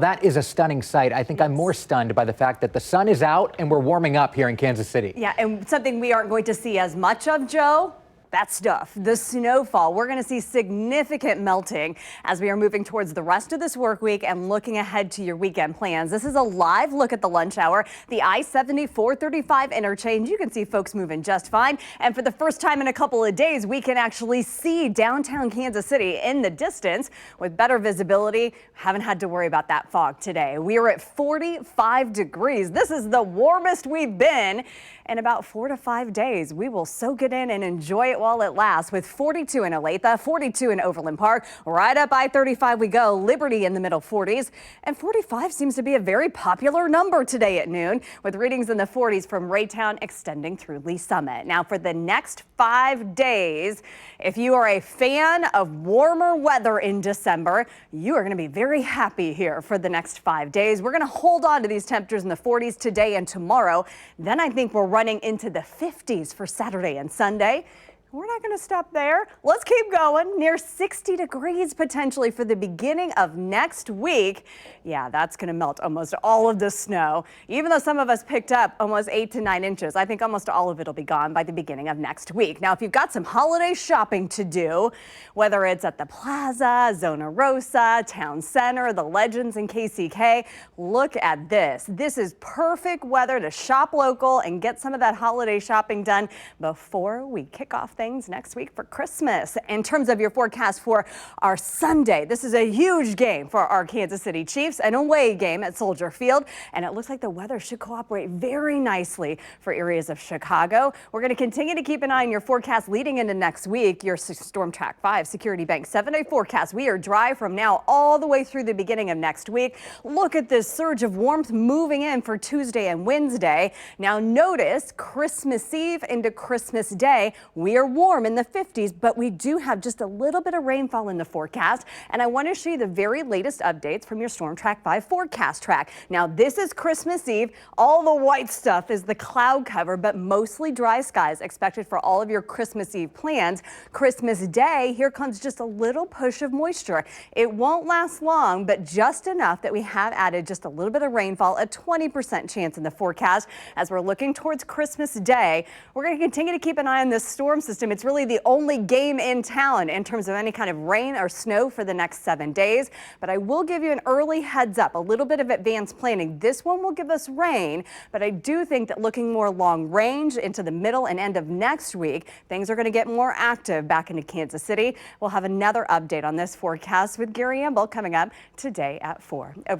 That is a stunning sight. I think I'm more stunned by the fact that the sun is out and we're warming up here in Kansas City. Yeah, and something we aren't going to see as much of, Joe, that stuff, the snowfall. We're going to see significant melting as we are moving towards the rest of this work week and looking ahead to your weekend plans. This is a live look at the lunch hour, the I-70 435 interchange. You can see folks moving just fine. And for the first time in a couple of days, we can actually see downtown Kansas City in the distance with better visibility. Haven't had to worry about that fog today. We are at 45 degrees. This is the warmest we've been in about 4 to 5 days. We will soak it in and enjoy it while it lasts with 42 in Olathe, 42 in Overland Park. Right up I-35 we go. Liberty in the middle 40s. And 45 seems to be a very popular number today at noon, with readings in the 40s from Raytown extending through Lee Summit. Now for the next 5 days, if you are a fan of warmer weather in December, you are going to be very happy here for the next 5 days. We're going to hold on to these temperatures in the 40s today and tomorrow. Then I think we're running into the 50s for Saturday and Sunday. We're not going to stop there. Let's keep going. Near 60 degrees potentially for the beginning of next week. Yeah, that's going to melt almost all of the snow. Even though some of us picked up almost 8 to 9 inches, I think almost all of it will be gone by the beginning of next week. Now, if you've got some holiday shopping to do, whether it's at the Plaza, Zona Rosa, Town Center, the Legends in KCK, look at this. This is perfect weather to shop local and get some of that holiday shopping done before we kick off things next week for Christmas. In terms of your forecast for our Sunday, this is a huge game for our Kansas City Chiefs, an away game at Soldier Field, and it looks like the weather should cooperate very nicely for areas of Chicago. We're going to continue to keep an eye on your forecast leading into next week. Your Storm Track 5 Security Bank 7-day forecast. We are dry from now all the way through the beginning of next week. Look at this surge of warmth moving in for Tuesday and Wednesday. Now notice Christmas Eve into Christmas Day, we are warm in the 50s, but we do have just a little bit of rainfall in the forecast. And I want to show you the very latest updates from your Storm Track 5 forecast track. Now, this is Christmas Eve. All the white stuff is the cloud cover, but mostly dry skies expected for all of your Christmas Eve plans. Christmas Day, here comes just a little push of moisture. It won't last long, but just enough that we have added just a little bit of rainfall, a 20% chance in the forecast. As we're looking towards Christmas Day, we're going to continue to keep an eye on this storm system. It's really the only game in town in terms of any kind of rain or snow for the next 7 days. But I will give you an early heads up, a little bit of advanced planning. This one will give us rain, but I do think that looking more long range into the middle and end of next week, things are going to get more active back into Kansas City. We'll have another update on this forecast with Gary Amble coming up today at 4. Over